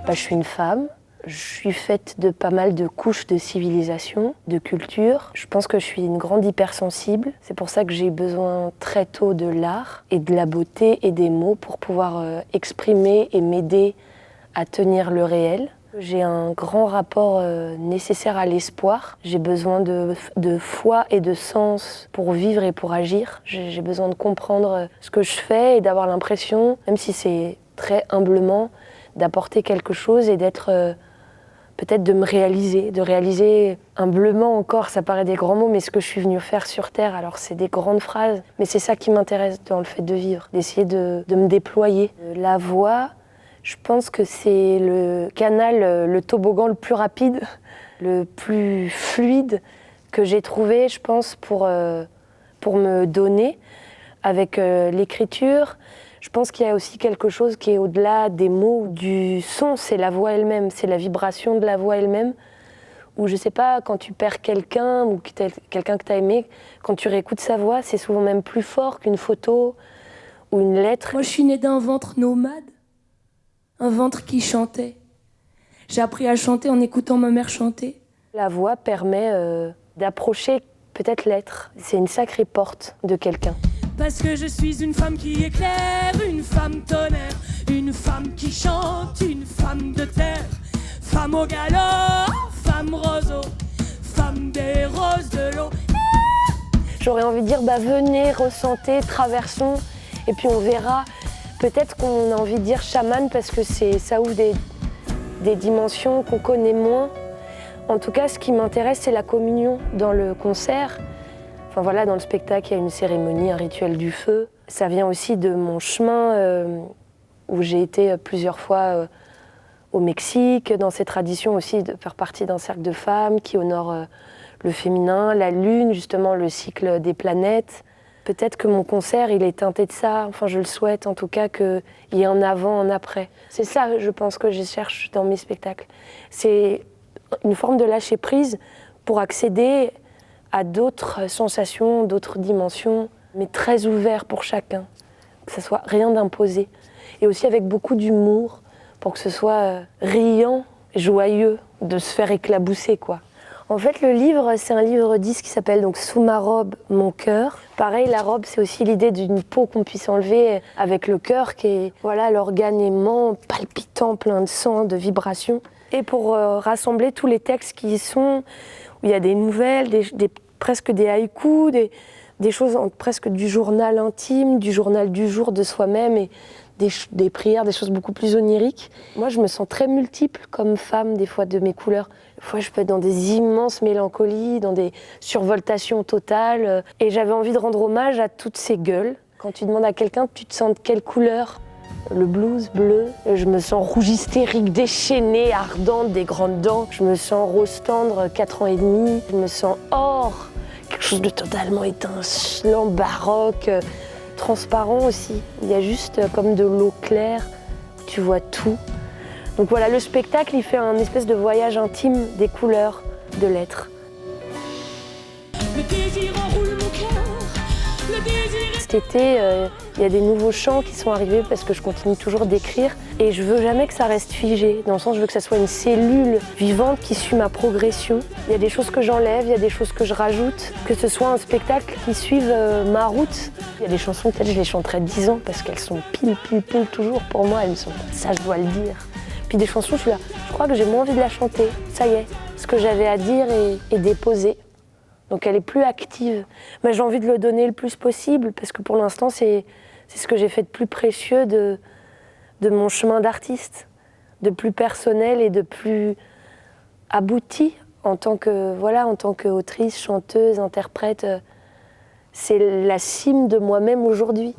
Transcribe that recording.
Je suis une femme, je suis faite de pas mal de couches de civilisation, de culture. Je pense que je suis une grande hypersensible. C'est pour ça que j'ai besoin très tôt de l'art et de la beauté et des mots pour pouvoir exprimer et m'aider à tenir le réel. J'ai un grand rapport nécessaire à l'espoir. J'ai besoin de foi et de sens pour vivre et pour agir. J'ai besoin de comprendre ce que je fais et d'avoir l'impression, même si c'est très humblement, d'apporter quelque chose et d'être, peut-être de me réaliser, de réaliser humblement encore, ça paraît des grands mots, mais ce que je suis venue faire sur Terre, alors c'est des grandes phrases, mais c'est ça qui m'intéresse dans le fait de vivre, d'essayer de me déployer. La voix, je pense que c'est le canal, le toboggan le plus rapide, le plus fluide que j'ai trouvé, je pense, pour me donner avec l'écriture. Je pense qu'il y a aussi quelque chose qui est au-delà des mots, du son, c'est la voix elle-même, c'est la vibration de la voix elle-même. Ou je sais pas, quand tu perds quelqu'un ou quelqu'un que tu as aimé, quand tu réécoutes sa voix, c'est souvent même plus fort qu'une photo ou une lettre. Moi, je suis née d'un ventre nomade, un ventre qui chantait. J'ai appris à chanter en écoutant ma mère chanter. La voix permet d'approcher peut-être l'être. C'est une sacrée porte de quelqu'un. Parce que je suis une femme qui éclaire, une femme tonnerre, une femme qui chante, une femme de terre, femme au galop, femme roseau, femme des roses de l'eau. J'aurais envie de dire, venez, ressentez, traversons, et puis on verra. Peut-être qu'on a envie de dire chaman parce que ça ouvre des dimensions qu'on connaît moins. En tout cas, ce qui m'intéresse, c'est la communion dans le concert. Enfin voilà, dans le spectacle, il y a une cérémonie, un rituel du feu. Ça vient aussi de mon chemin où j'ai été plusieurs fois au Mexique, dans ces traditions aussi de faire partie d'un cercle de femmes qui honore le féminin, la lune, justement le cycle des planètes. Peut-être que mon concert, il est teinté de ça. Enfin, je le souhaite en tout cas qu'il y ait un avant, un après. C'est ça, je pense, que je cherche dans mes spectacles. C'est une forme de lâcher prise pour accéder à d'autres sensations, d'autres dimensions, mais très ouvert pour chacun, que ce soit rien d'imposé. Et aussi avec beaucoup d'humour, pour que ce soit riant, joyeux, de se faire éclabousser, quoi. En fait, le livre, c'est un livre 10 qui s'appelle donc Sous ma robe, mon cœur. Pareil, la robe, c'est aussi l'idée d'une peau qu'on puisse enlever avec le cœur, qui est l'organe aimant, palpitant, plein de sang, de vibrations. Et pour rassembler tous les textes qui sont, où il y a des nouvelles, presque des haïkus, des choses presque du journal intime, du journal du jour de soi-même et des prières, des choses beaucoup plus oniriques. Moi, je me sens très multiple comme femme, des fois, de mes couleurs. Des fois, je peux être dans des immenses mélancolies, dans des survoltations totales. Et j'avais envie de rendre hommage à toutes ces gueules. Quand tu demandes à quelqu'un, tu te sens de quelle couleur ? Le blues, bleu. Je me sens rouge hystérique, déchaînée, ardente, des grandes dents. Je me sens rose tendre, 4 ans et demi. Je me sens or, quelque chose de totalement étincelant, baroque, transparent aussi. Il y a juste comme de l'eau claire, tu vois tout. Donc voilà, le spectacle, il fait un espèce de voyage intime des couleurs de l'être. Le désir enroule mon cœur, le désir... Cet été, il y a des nouveaux chants qui sont arrivés parce que je continue toujours d'écrire et je veux jamais que ça reste figé. Dans le sens, je veux que ça soit une cellule vivante qui suit ma progression. Il y a des choses que j'enlève, il y a des choses que je rajoute, que ce soit un spectacle qui suive ma route. Il y a des chansons, peut-être je les chanterai 10 ans parce qu'elles sont pile toujours pour moi, elles me sont... Ça, je dois le dire. Puis des chansons, je suis là, je crois que j'ai moins envie de la chanter. Ça y est, ce que j'avais à dire est déposé. Donc elle est plus active. Mais j'ai envie de le donner le plus possible parce que pour l'instant, c'est ce que j'ai fait de plus précieux de mon chemin d'artiste, de plus personnel et de plus abouti en tant qu'autrice, chanteuse, interprète. C'est la cime de moi-même aujourd'hui.